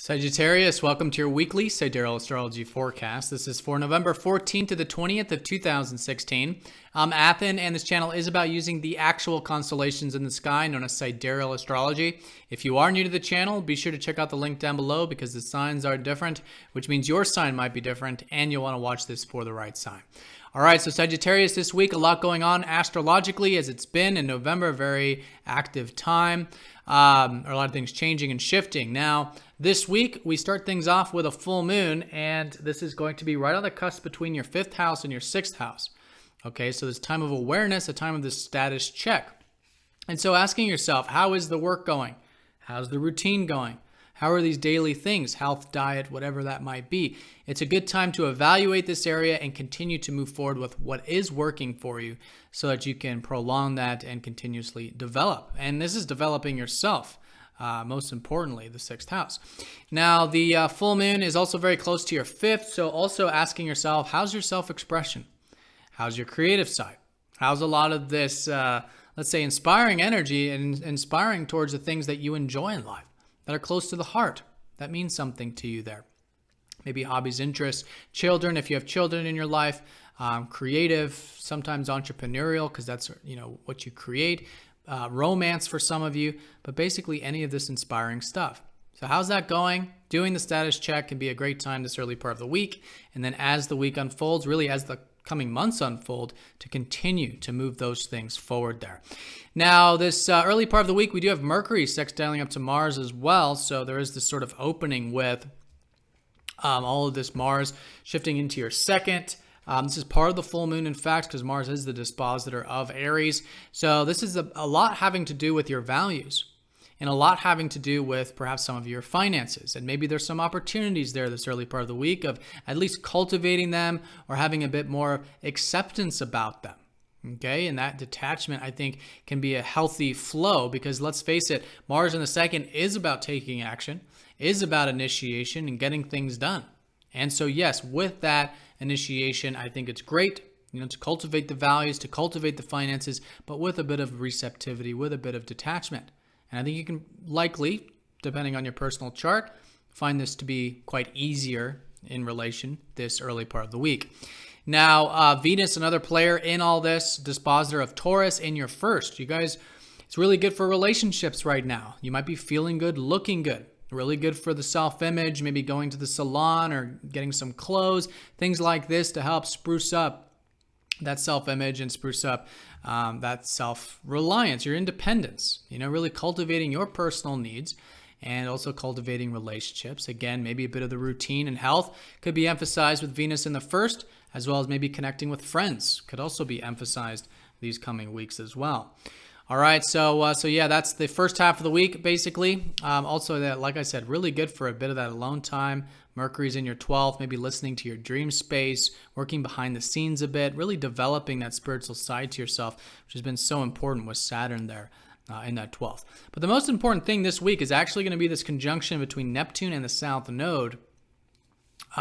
Sagittarius, welcome to your weekly Sidereal Astrology forecast. This is for November 14th to the 20th of 2016. I'm Athen, and this channel is about using the actual constellations in the sky, known as Sidereal Astrology. If you are new to the channel, be sure to check out the link down below because the signs are different, which means your sign might be different, and you'll want to watch this for the right sign. All right, so Sagittarius this week, a lot going on astrologically as it's been in November, very active time. A lot of things changing and shifting. Now, this week, we start things off with a full moon, and this is going to be right on the cusp between your 5th house and your 6th house. Okay, so this time of awareness, a time of this status check. And so asking yourself, how is the work going? How's the routine going? How are these daily things, health, diet, whatever that might be? It's a good time to evaluate this area and continue to move forward with what is working for you so that you can prolong that and continuously develop. And this is developing yourself, most importantly, the 6th house. Now, the full moon is also very close to your 5th, so also asking yourself, how's your self-expression? How's your creative side? How's a lot of this, let's say, inspiring energy and inspiring towards the things that you enjoy in life, that are close to the heart, that means something to you there. Maybe hobbies, interests, children, if you have children in your life, creative, sometimes entrepreneurial, because that's what you create, romance for some of you, but basically any of this inspiring stuff. So how's that going? Doing the status check can be a great time this early part of the week. And then as the week unfolds, really as the coming months unfold, to continue to move those things forward there. Now, this early part of the week, we do have Mercury sextiling up to Mars as well. So there is this sort of opening with all of this Mars shifting into your 2nd. This is part of the full moon, in fact, because Mars is the dispositor of Aries. So this is a lot having to do with your values and a lot having to do with perhaps some of your finances. And maybe there's some opportunities there this early part of the week of at least cultivating them or having a bit more acceptance about them. Okay, and that detachment, I think, can be a healthy flow because let's face it, Mars in the 2nd is about taking action, is about initiation and getting things done. And so, yes, with that initiation, I think it's great, to cultivate the values, to cultivate the finances, but with a bit of receptivity, with a bit of detachment. And I think you can likely, depending on your personal chart, find this to be quite easier in relation this early part of the week. Now, Venus, another player in all this, dispositor of Taurus in your 1st. You guys, it's really good for relationships right now. You might be feeling good, looking good. Really good for the self-image, maybe going to the salon or getting some clothes, things like this to help spruce up that self-image and spruce up that self-reliance, your independence, really cultivating your personal needs and also cultivating relationships. Again, maybe a bit of the routine and health could be emphasized with Venus in the 1st, as well as maybe connecting with friends could also be emphasized these coming weeks as well. All right, so yeah, that's the first half of the week, basically. Also, that, like I said, really good for a bit of that alone time. Mercury's in your 12th, maybe listening to your dream space, working behind the scenes a bit, really developing that spiritual side to yourself, which has been so important with Saturn there in that 12th. But the most important thing this week is actually going to be this conjunction between Neptune and the South Node,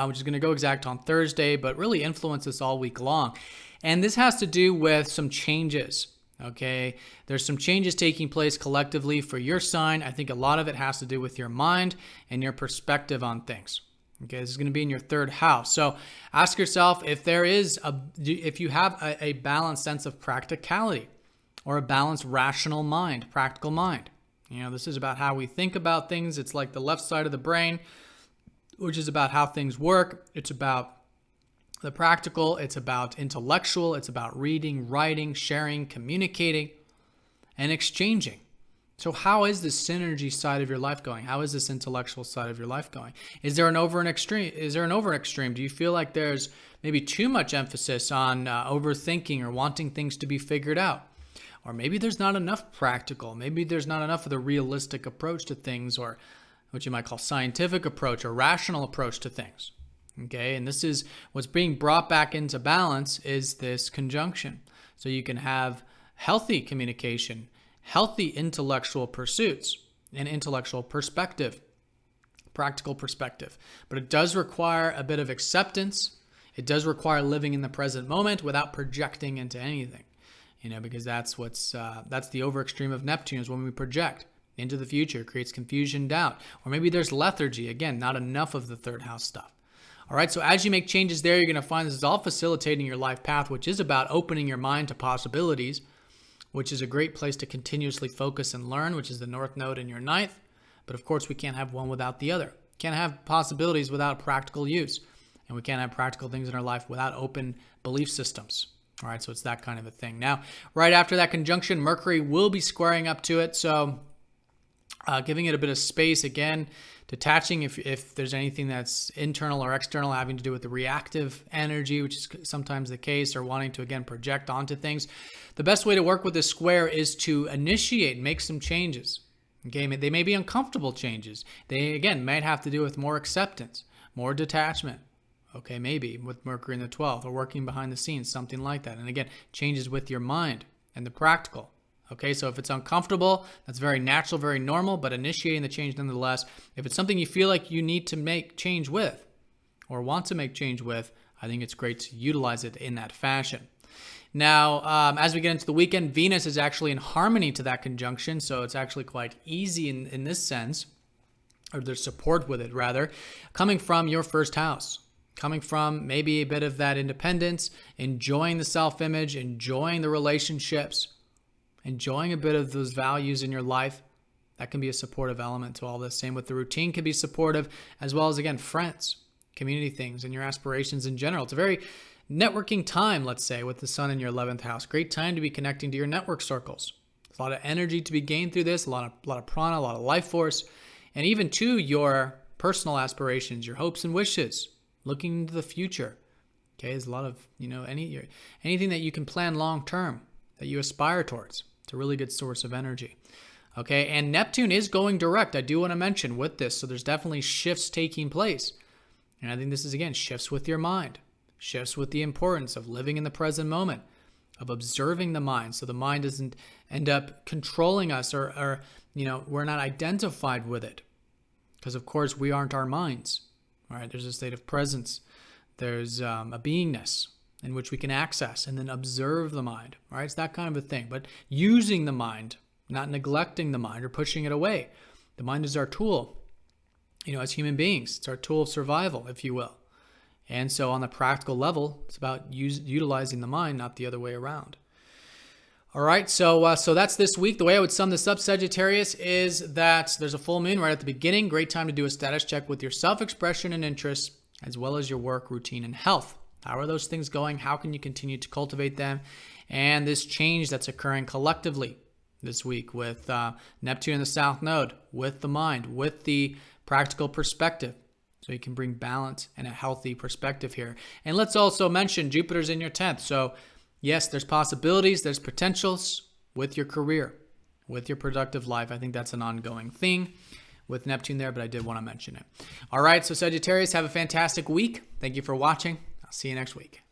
which is going to go exact on Thursday, but really influence us all week long. And this has to do with some changes. Okay, there's some changes taking place collectively for your sign. I think a lot of it has to do with your mind and your perspective on things. Okay, this is going to be in your 3rd house. So ask yourself if you have a balanced sense of practicality or a balanced rational mind, practical mind. This is about how we think about things. It's like the left side of the brain, which is about how things work. It's about the practical, it's about intellectual, it's about reading, writing, sharing, communicating, and exchanging. So how is this synergy side of your life going? How is this intellectual side of your life going? Is there an over and extreme? Do you feel like there's maybe too much emphasis on overthinking or wanting things to be figured out? Or maybe there's not enough practical. Maybe there's not enough of the realistic approach to things, or what you might call scientific approach or rational approach to things. Okay, and this is what's being brought back into balance is this conjunction. So you can have healthy communication, healthy intellectual pursuits, and intellectual perspective, practical perspective. But it does require a bit of acceptance. It does require living in the present moment without projecting into anything, because that's the over extreme of Neptune is when we project. into the future, creates confusion, doubt. Or maybe there's lethargy. Again, not enough of the third house stuff. All right, so as you make changes there, you're going to find this is all facilitating your life path, which is about opening your mind to possibilities, which is a great place to continuously focus and learn, which is the North Node in your ninth. But of course, we can't have one without the other. Can't have possibilities without practical use. And we can't have practical things in our life without open belief systems. All right, so it's that kind of a thing. Now, right after that conjunction, Mercury will be squaring up to it. So giving it a bit of space, again, detaching if there's anything that's internal or external having to do with the reactive energy, which is sometimes the case, or wanting to, again, project onto things. The best way to work with this square is to initiate, make some changes. Okay, they may be uncomfortable changes. They, again, might have to do with more acceptance, more detachment. Okay, maybe with Mercury in the 12th or working behind the scenes, something like that. And again, changes with your mind and the practical. Okay, so if it's uncomfortable, that's very natural, very normal, but initiating the change nonetheless. If it's something you feel like you need to make change with or want to make change with, I think it's great to utilize it in that fashion. Now, as we get into the weekend, Venus is actually in harmony to that conjunction, so it's actually quite easy in this sense, or there's support with it rather, coming from your first house. Coming from maybe a bit of that independence, enjoying the self-image, enjoying the relationships, enjoying a bit of those values in your life. That can be a supportive element to all this. Same with the routine can be supportive, as well as, again, friends, community things, and your aspirations in general. It's a very networking time, let's say, with the sun in your 11th house. Great time to be connecting to your network circles. There's a lot of energy to be gained through this, a lot of prana, a lot of life force, and even to your personal aspirations, your hopes and wishes. Looking into the future. Okay, there's a lot of, anything that you can plan long term that you aspire towards. It's a really good source of energy. Okay, and Neptune is going direct. I do want to mention with this. So there's definitely shifts taking place. And I think this is, again, shifts with your mind. Shifts with the importance of living in the present moment, of observing the mind. So the mind doesn't end up controlling us or we're not identified with it. Because, of course, we aren't our minds. All right, there's a state of presence. There's a beingness in which we can access and then observe the mind. All right, it's that kind of a thing. But using the mind, not neglecting the mind or pushing it away. The mind is our tool, as human beings. It's our tool of survival, if you will. And so on the practical level, it's about utilizing the mind, not the other way around. All right, so that's this week. The way I would sum this up, Sagittarius, is that there's a full moon right at the beginning. Great time to do a status check with your self-expression and interests, as well as your work, routine, and health. How are those things going? How can you continue to cultivate them? And this change that's occurring collectively this week with Neptune in the South Node, with the mind, with the practical perspective. So you can bring balance and a healthy perspective here. And let's also mention Jupiter's in your 10th. So yes, there's possibilities, there's potentials with your career, with your productive life. I think that's an ongoing thing with Neptune there, but I did want to mention it. All right, so Sagittarius, have a fantastic week. Thank you for watching. I'll see you next week.